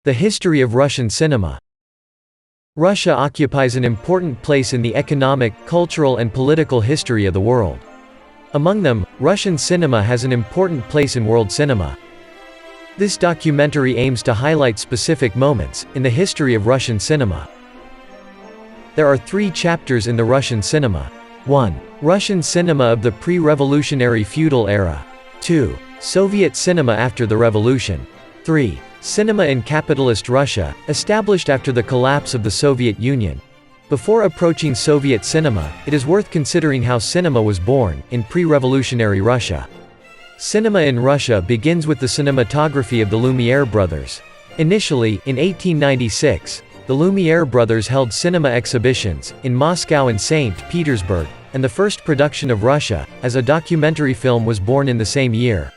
The history of Russian cinema. Russia occupies an important place in the economic, cultural and political history of the world. Among them, Russian cinema has an important place in world cinema. This documentary aims to highlight specific moments in the history of Russian cinema. There are 3 chapters in the Russian cinema. 1. Russian cinema of the pre-revolutionary feudal era. 2. Soviet cinema after the revolution. 3. Cinema in capitalist Russia, established after the collapse of the Soviet Union. Before approaching Soviet cinema, it is worth considering how cinema was born in pre-revolutionary Russia. Cinema in Russia begins with the cinematography of the Lumiere brothers. Initially, in 1896, the Lumiere brothers held cinema exhibitions in Moscow and St. Petersburg, and the first production of Russia as a documentary film was born in the same year.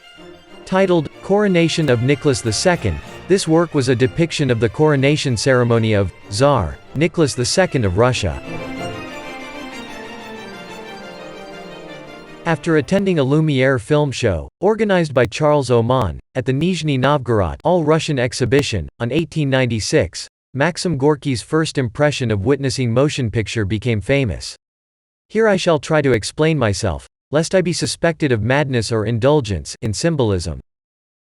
Titled Coronation of Nicholas II, this work was a depiction of the coronation ceremony of Tsar Nicholas II of Russia. After attending a Lumiere film show, organized by Charles Oman, at the Nizhny Novgorod All-Russian exhibition, on 1896, Maxim Gorky's first impression of witnessing motion picture became famous. Here I shall try to explain myself, lest I be suspected of madness or indulgence in symbolism.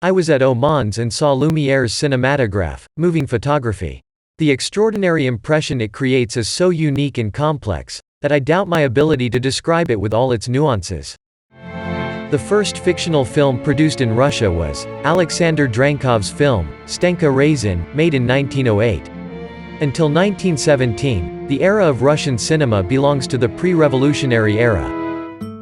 I was at Oman's and saw Lumiere's cinematograph, moving photography. The extraordinary impression it creates is so unique and complex, that I doubt my ability to describe it with all its nuances. The first fictional film produced in Russia was Alexander Drankov's film, Stenka Razin, made in 1908. Until 1917, the era of Russian cinema belongs to the pre-revolutionary era.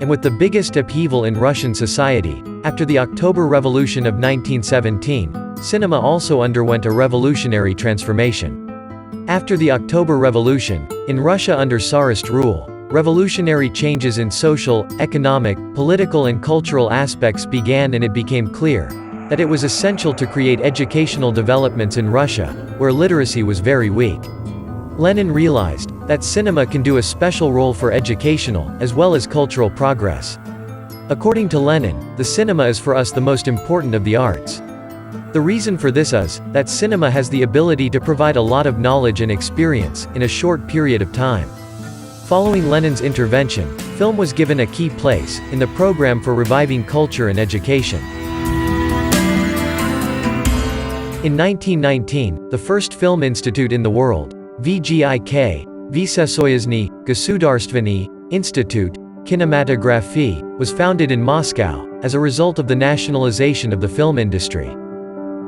And with the biggest upheaval in Russian society, after the October Revolution of 1917, cinema also underwent a revolutionary transformation. After the October Revolution, in Russia under Tsarist rule, revolutionary changes in social, economic, political and cultural aspects began, and it became clear that it was essential to create educational developments in Russia, where literacy was very weak. Lenin realized that cinema can do a special role for educational, as well as cultural progress. According to Lenin, the cinema is for us the most important of the arts. The reason for this is that cinema has the ability to provide a lot of knowledge and experience in a short period of time. Following Lenin's intervention, film was given a key place in the program for reviving culture and education. In 1919, the first film institute in the world, VGIK, Vysokoyezhny Государственный Institute Kinematography, was founded in Moscow, as a result of the nationalization of the film industry.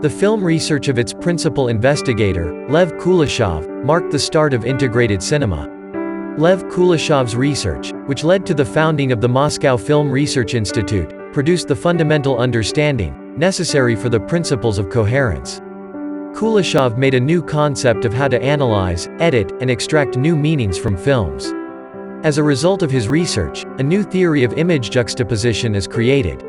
The film research of its principal investigator, Lev Kuleshov, marked the start of integrated cinema. Lev Kuleshov's research, which led to the founding of the Moscow Film Research Institute, produced the fundamental understanding necessary for the principles of coherence. Kuleshov made a new concept of how to analyze, edit, and extract new meanings from films. As a result of his research, a new theory of image juxtaposition is created.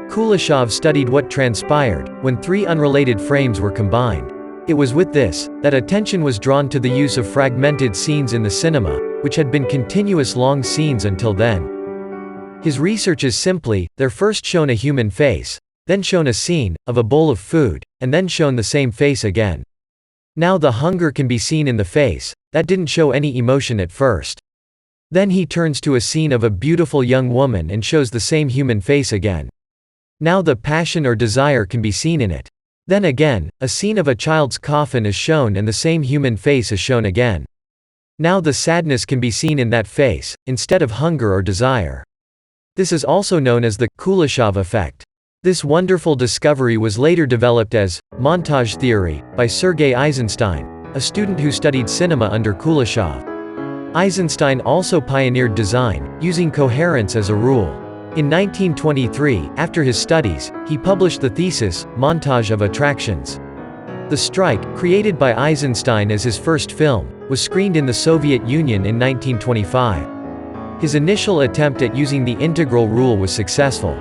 Kuleshov studied what transpired when 3 unrelated frames were combined. It was with this that attention was drawn to the use of fragmented scenes in the cinema, which had been continuous long scenes until then. His research is simply, there first shown a human face, then shown a scene of a bowl of food, and then shown the same face again. Now the hunger can be seen in the face, that didn't show any emotion at first. Then he turns to a scene of a beautiful young woman and shows the same human face again. Now the passion or desire can be seen in it. Then again, a scene of a child's coffin is shown and the same human face is shown again. Now the sadness can be seen in that face, instead of hunger or desire. This is also known as the Kuleshov effect. This wonderful discovery was later developed as montage theory by Sergei Eisenstein, a student who studied cinema under Kuleshov. Eisenstein also pioneered design, using coherence as a rule. In 1923, after his studies, he published the thesis, Montage of Attractions. The Strike, created by Eisenstein as his first film, was screened in the Soviet Union in 1925. His initial attempt at using the integral rule was successful.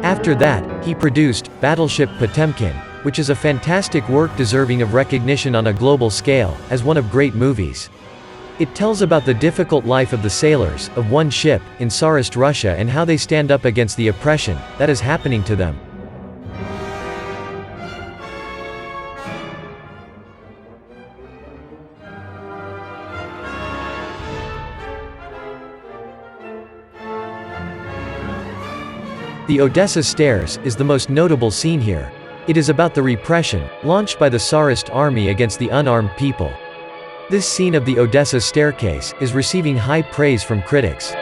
After that, he produced Battleship Potemkin, which is a fantastic work deserving of recognition on a global scale, as one of great movies. It tells about the difficult life of the sailors of one ship in Tsarist Russia and how they stand up against the oppression that is happening to them. The Odessa Stairs is the most notable scene here. It is about the repression launched by the Tsarist army against the unarmed people. This scene of the Odessa staircase is receiving high praise from critics.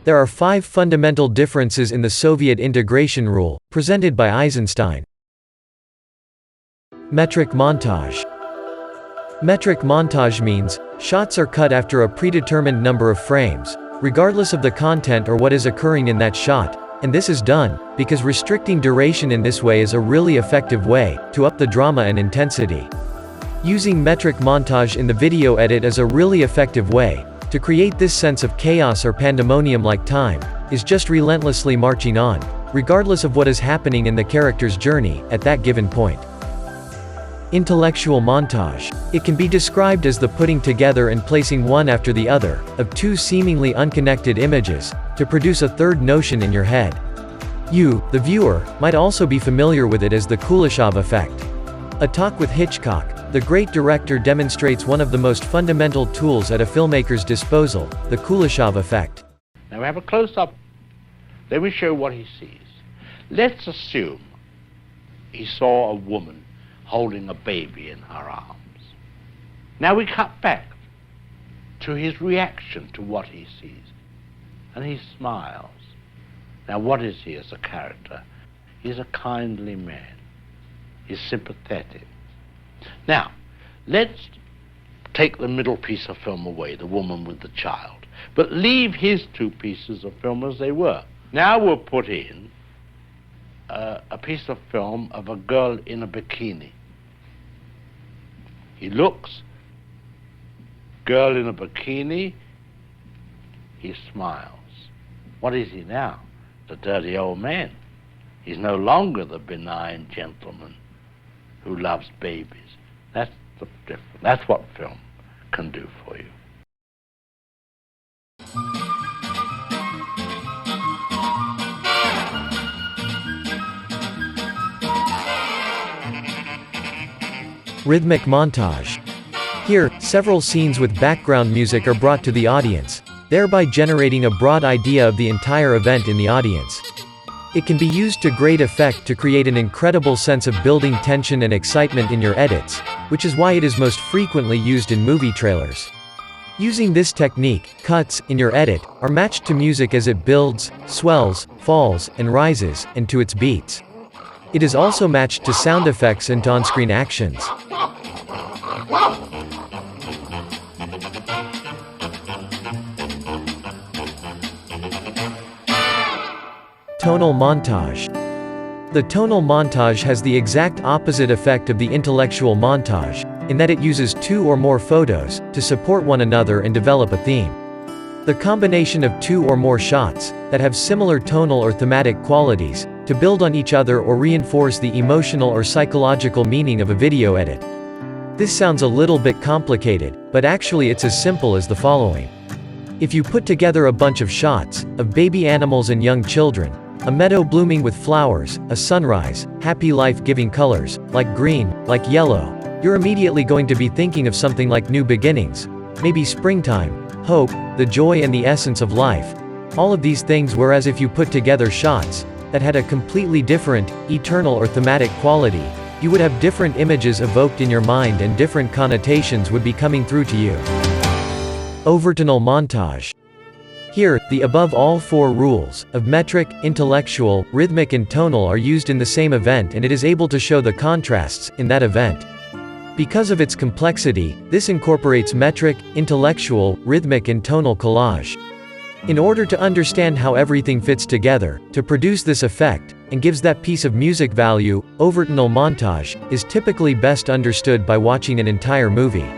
There are 5 fundamental differences in the Soviet integration rule, presented by Eisenstein. Metric montage. Metric montage means, shots are cut after a predetermined number of frames, regardless of the content or what is occurring in that shot, and this is done, because restricting duration in this way is a really effective way, to up the drama and intensity. Using metric montage in the video edit is a really effective way, to create this sense of chaos or pandemonium-like time, is just relentlessly marching on, regardless of what is happening in the character's journey, at that given point. Intellectual montage. It can be described as the putting together and placing one after the other, of 2 seemingly unconnected images, to produce a third notion in your head. You, the viewer, might also be familiar with it as the Kuleshov effect. A Talk with Hitchcock, the great director demonstrates one of the most fundamental tools at a filmmaker's disposal, the Kuleshov effect. Now we have a close-up. Let me show what he sees. Let's assume he saw a woman holding a baby in her arms. Now we cut back to his reaction to what he sees. And he smiles. Now what is he as a character? He's a kindly man. He's sympathetic. Now, let's take the middle piece of film away, the woman with the child, but leave his 2 pieces of film as they were. Now we'll put in a piece of film of a girl in a bikini. He looks, girl in a bikini, he smiles. What is he now? The dirty old man. He's no longer the benign gentleman who loves babies. That's the difference. That's what film can do for you. Rhythmic montage. Here, several scenes with background music are brought to the audience, thereby generating a broad idea of the entire event in the audience. It can be used to great effect to create an incredible sense of building tension and excitement in your edits, which is why it is most frequently used in movie trailers. Using this technique, cuts, in your edit, are matched to music as it builds, swells, falls, and rises, and to its beats. It is also matched to sound effects and to on-screen actions. Tonal montage. The tonal montage has the exact opposite effect of the intellectual montage, in that it uses 2 or more photos, to support one another and develop a theme. The combination of 2 or more shots, that have similar tonal or thematic qualities, to build on each other or reinforce the emotional or psychological meaning of a video edit. This sounds a little bit complicated, but actually it's as simple as the following. If you put together a bunch of shots, of baby animals and young children, a meadow blooming with flowers, a sunrise, happy life-giving colors, like green, like yellow, you're immediately going to be thinking of something like new beginnings, maybe springtime, hope, the joy and the essence of life, all of these things. Whereas if you put together shots that had a completely different, eternal or thematic quality, you would have different images evoked in your mind and different connotations would be coming through to you. Overtonal montage. Here, the above all 4 rules, of metric, intellectual, rhythmic and tonal are used in the same event, and it is able to show the contrasts in that event. Because of its complexity, this incorporates metric, intellectual, rhythmic and tonal collage. In order to understand how everything fits together, to produce this effect, and gives that piece of music value. Overtonal montage is typically best understood by watching an entire movie.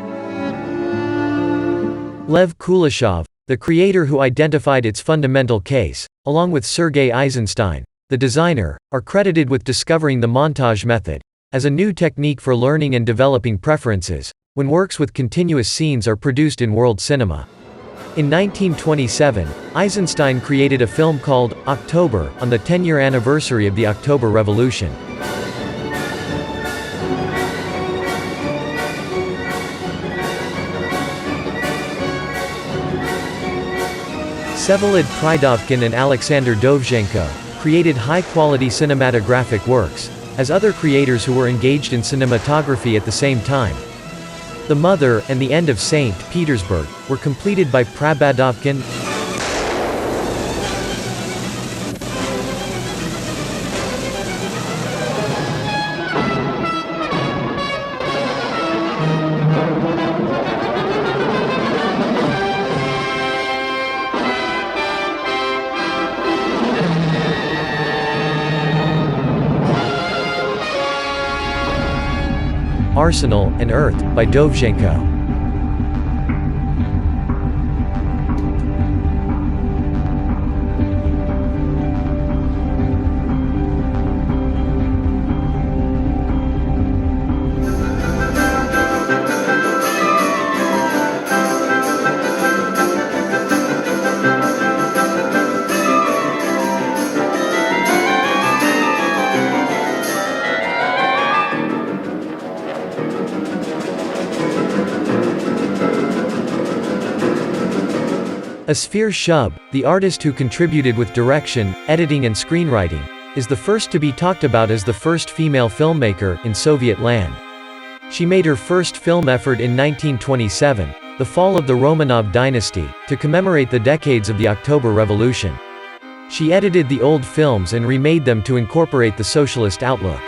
Lev Kuleshov, the creator who identified its fundamental case, along with Sergei Eisenstein, the designer, are credited with discovering the montage method as a new technique for learning and developing preferences when works with continuous scenes are produced in world cinema. In 1927, Eisenstein created a film called October on the 10-year anniversary of the October Revolution. Vsevolod Pridovkin and Alexander Dovzhenko created high-quality cinematographic works, as other creators who were engaged in cinematography at the same time. The Mother and the End of St. Petersburg were completed by Prabadovkin. Arsenal and Earth by Dovzhenko. Asfir Shub, the artist who contributed with direction, editing and screenwriting, is the first to be talked about as the first female filmmaker in Soviet land. She made her first film effort in 1927, The Fall of the Romanov Dynasty, to commemorate the decades of the October Revolution. She edited the old films and remade them to incorporate the socialist outlook.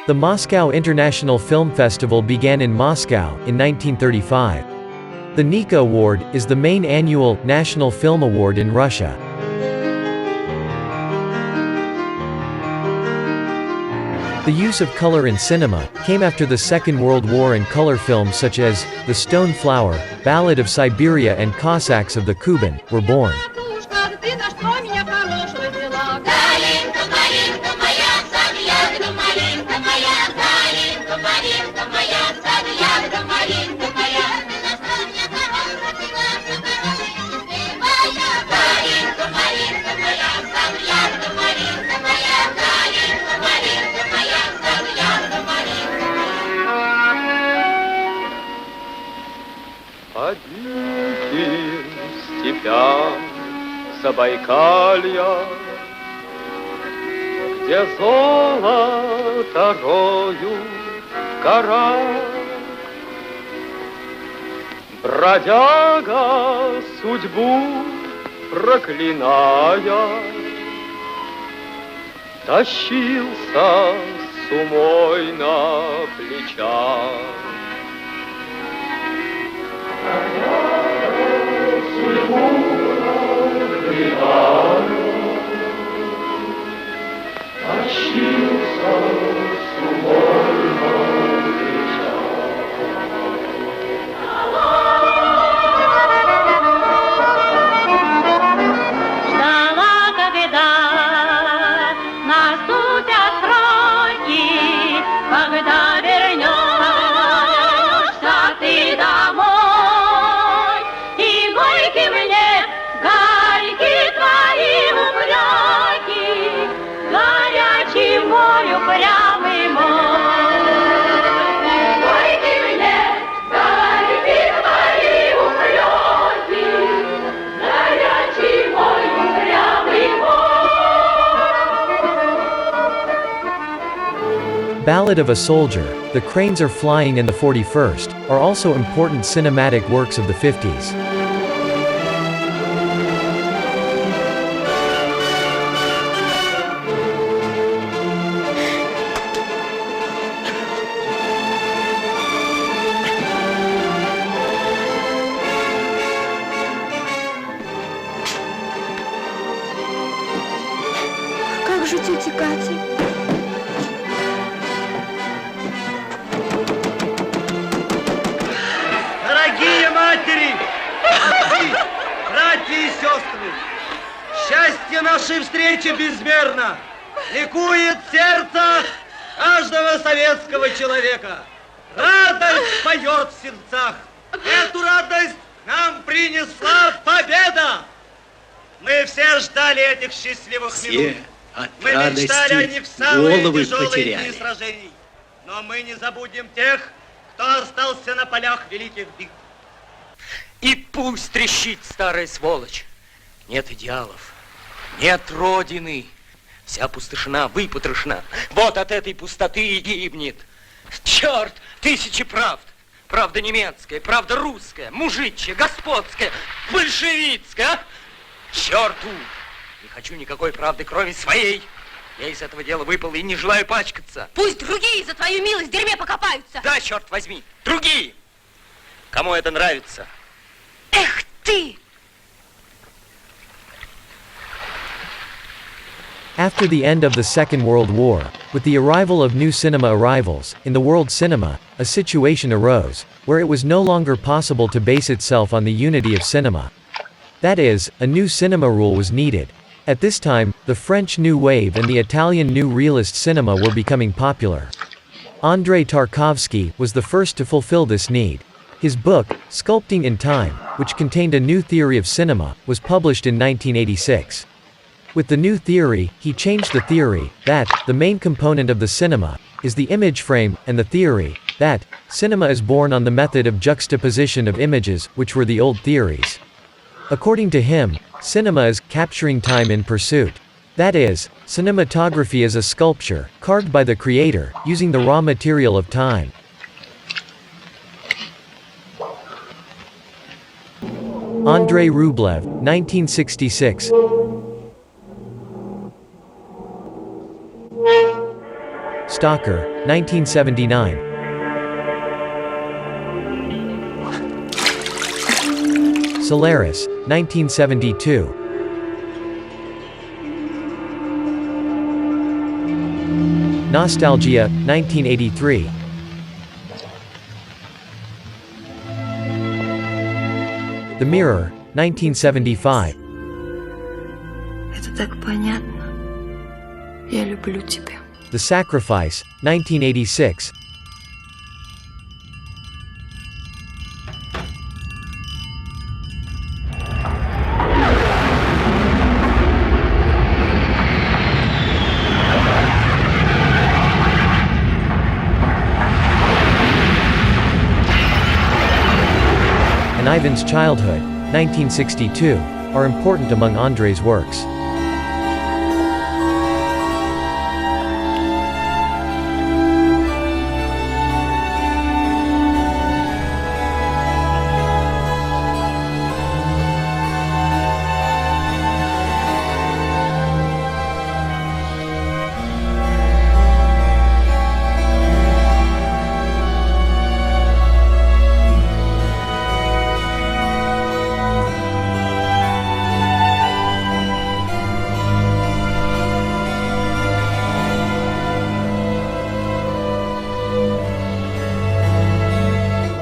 The Moscow International Film Festival began in Moscow in 1935. The Nika Award is the main annual national film award in Russia. The use of color in cinema came after the Second World War, and color films such as The Stone Flower, Ballad of Siberia and Cossacks of the Kuban were born. По диким степям Забайкалья, где золото роют гора, бродяга судьбу проклиная, тащился с умой на плечах. Ждала, когда наступят сроки, когда вернешься ты домой, и горьки мне, горьки твои упреки, горячий мой, упрямый мой. Горьки мне, горьки твои упреки, горячий мой, упрямый мой. Ballad of a Soldier, The Cranes Are Flying and the 41st, are also important cinematic works of the 50s. же тетя Катя? Дорогие матери, отцы, братья и сестры, счастье нашей встречи безмерно, ликует сердце каждого советского человека. Радость поет в сердцах. Эту радость нам принесла победа. Мы все ждали этих счастливых минут. Мы мечтали о них в самые тяжелые дни сражений. Но мы не забудем тех, кто остался на полях великих битв. И пусть трещит старая сволочь. Нет идеалов, нет родины. Вся пустошена, выпотрошена. Вот от этой пустоты и гибнет. Черт, тысячи правд. Правда немецкая, правда русская, мужичья, господская, большевистская. А? Черту! Не хочу никакой правды, кроме своей. Я из этого дела выпал и не желаю пачкаться. Пусть другие за твою милость в дерьме покопаются. Да, черт возьми, другие. Кому это нравится? Эх ты! After the end of the Second World War, with the arrival of new cinema arrivals, in the world cinema, a situation arose, where it was no longer possible to base itself on the unity of cinema. That is, a new cinema rule was needed. At this time, the French New Wave and the Italian New Realist cinema were becoming popular. Andrei Tarkovsky was the first to fulfill this need. His book, Sculpting in Time, which contained a new theory of cinema, was published in 1986. With the new theory, he changed the theory that the main component of the cinema is the image frame, and the theory that cinema is born on the method of juxtaposition of images, which were the old theories. According to him, cinema is capturing time in pursuit. That is, cinematography is a sculpture carved by the creator using the raw material of time. Andrei Rublev, 1966. Stalker, 1979. Solaris, 1972. Nostalgia, 1983. The Mirror, 1975. Это так понятно. Я люблю тебя. The Sacrifice, 1986. And Ivan's Childhood, 1962, are important among Andrei's works.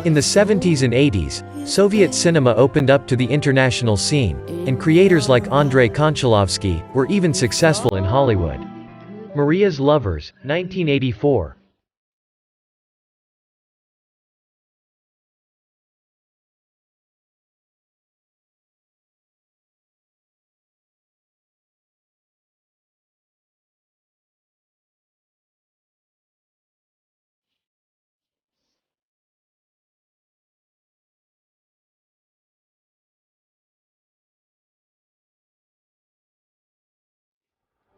In the 70s and 80s, Soviet cinema opened up to the international scene, and creators like Andrei Konchalovsky were even successful in Hollywood. Maria's Lovers, 1984.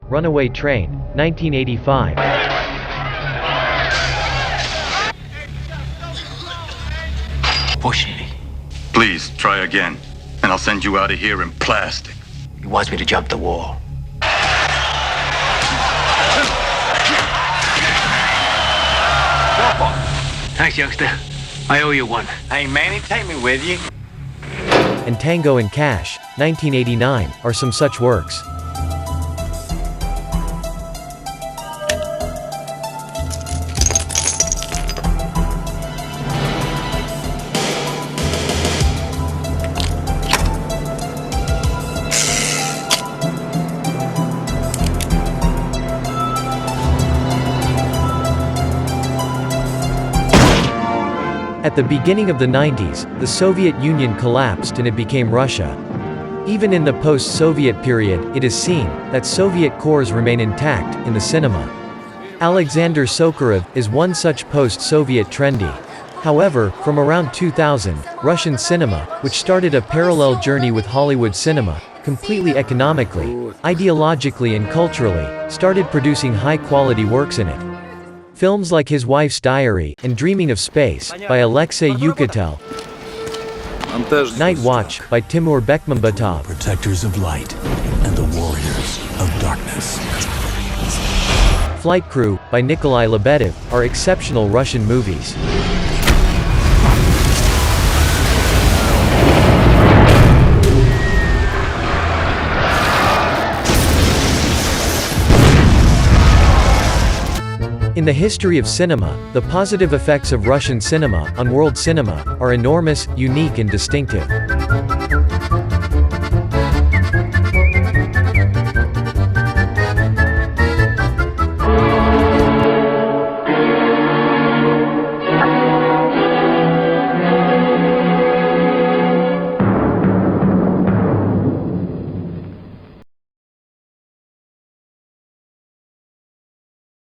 Runaway Train, 1985. Push me. Please, try again, and I'll send you out of here in plastic. He wants me to jump the wall. Thanks, youngster. I owe you one. Hey, Manny, take me with you. And Tango and Cash, 1989, are some such works. At the beginning of the 90s, the Soviet Union collapsed and it became Russia. Even in the post-Soviet period, it is seen that Soviet cores remain intact in the cinema. Alexander Sokurov is one such post-Soviet trendy. However, from around 2000, Russian cinema, which started a parallel journey with Hollywood cinema, completely economically, ideologically and culturally, started producing high-quality works in it. Films like His Wife's Diary and Dreaming of Space by Alexei Yukatel, Night Watch by Timur Bekmambetov, Protectors of light and the warriors of darkness. Flight Crew by Nikolai Lebedev are exceptional Russian movies. In the history of cinema, the positive effects of Russian cinema on world cinema are enormous, unique and distinctive.